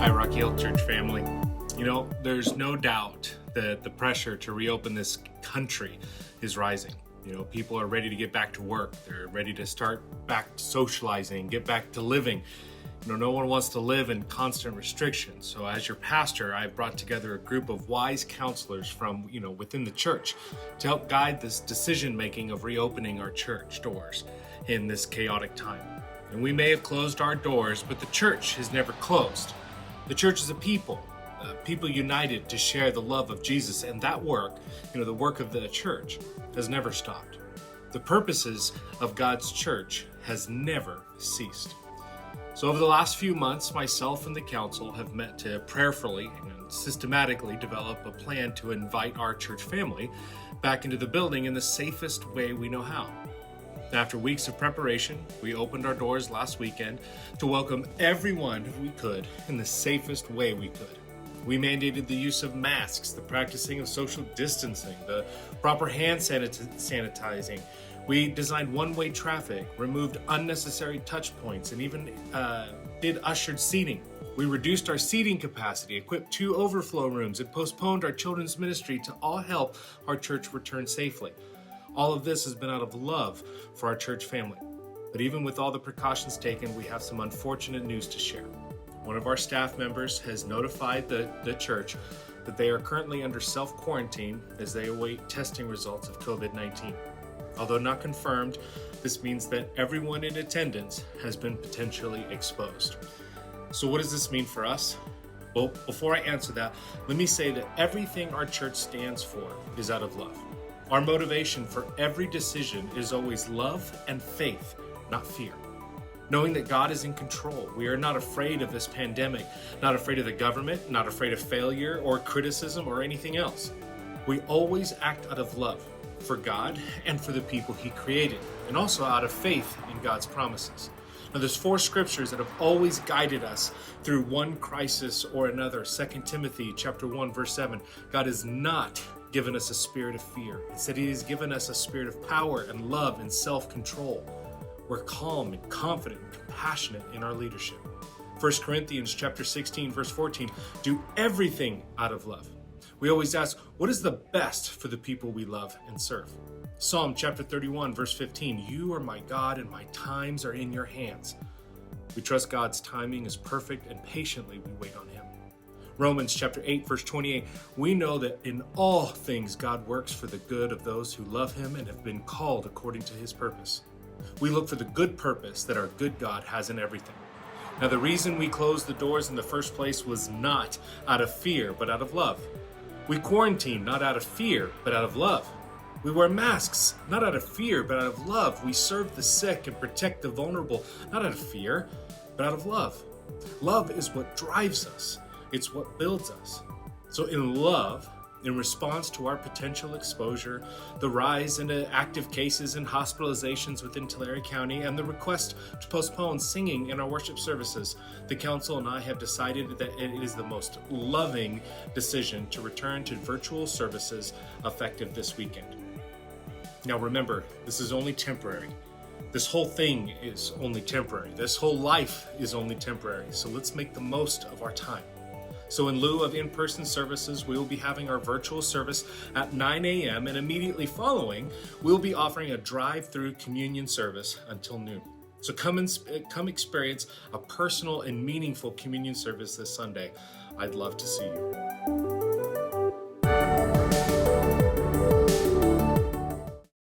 Hi, Rocky Hill Church family. You know, there's no doubt that the pressure to reopen this country is rising. You know, people are ready to get back to work. They're ready to start back socializing, get back to living. You know, no one wants to live in constant restrictions. So as your pastor, I've brought together a group of wise counselors from, within the church to help guide this decision-making of reopening our church doors in this chaotic time. And we may have closed our doors, but the church has never closed. The church is a people united to share the love of Jesus, and that work, the work of the church, has never stopped. The purposes of God's church has never ceased. So over the last few months, myself and the council have met to prayerfully and systematically develop a plan to invite our church family back into the building in the safest way we know how. After weeks of preparation, we opened our doors last weekend to welcome everyone we could in the safest way we could. We mandated the use of masks, the practicing of social distancing, the proper hand sanitizing. We designed one-way traffic, removed unnecessary touch points, and even did ushered seating. We reduced our seating capacity, equipped 2 overflow rooms, and postponed our children's ministry to all help our church return safely. All of this has been out of love for our church family. But even with all the precautions taken, we have some unfortunate news to share. One of our staff members has notified the church that they are currently under self-quarantine as they await testing results of COVID-19. Although not confirmed, this means that everyone in attendance has been potentially exposed. So what does this mean for us? Well, before I answer that, let me say that everything our church stands for is out of love. Our motivation for every decision is always love and faith, not fear. Knowing that God is in control, we are not afraid of this pandemic, not afraid of the government, not afraid of failure or criticism or anything else. We always act out of love for God and for the people He created, and also out of faith in God's promises. Now, there's 4 scriptures that have always guided us through one crisis or another. 2 Timothy chapter 1, verse 7. God has not given us a spirit of fear. Instead, He has given us a spirit of power and love and self-control. We're calm and confident and compassionate in our leadership. 1 Corinthians chapter 16, verse 14. Do everything out of love. We always ask, what is the best for the people we love and serve? Psalm chapter 31, verse 15. You are my God and my times are in your hands. We trust God's timing is perfect and patiently we wait on Him. Romans chapter 8, verse 28, we know that in all things God works for the good of those who love Him and have been called according to His purpose. We look for the good purpose that our good God has in everything. Now, the reason we closed the doors in the first place was not out of fear, but out of love. We quarantine not out of fear, but out of love. We wear masks not out of fear, but out of love. We serve the sick and protect the vulnerable, not out of fear, but out of love. Love is what drives us. It's what builds us. So in love, in response to our potential exposure, the rise in active cases and hospitalizations within Tulare County, and the request to postpone singing in our worship services, the council and I have decided that it is the most loving decision to return to virtual services effective this weekend. Now remember, this is only temporary. This whole thing is only temporary. This whole life is only temporary. So let's make the most of our time. So in lieu of in-person services, we will be having our virtual service at 9 a.m. and immediately following, we'll be offering a drive-through communion service until noon. So come experience a personal and meaningful communion service this Sunday. I'd love to see you.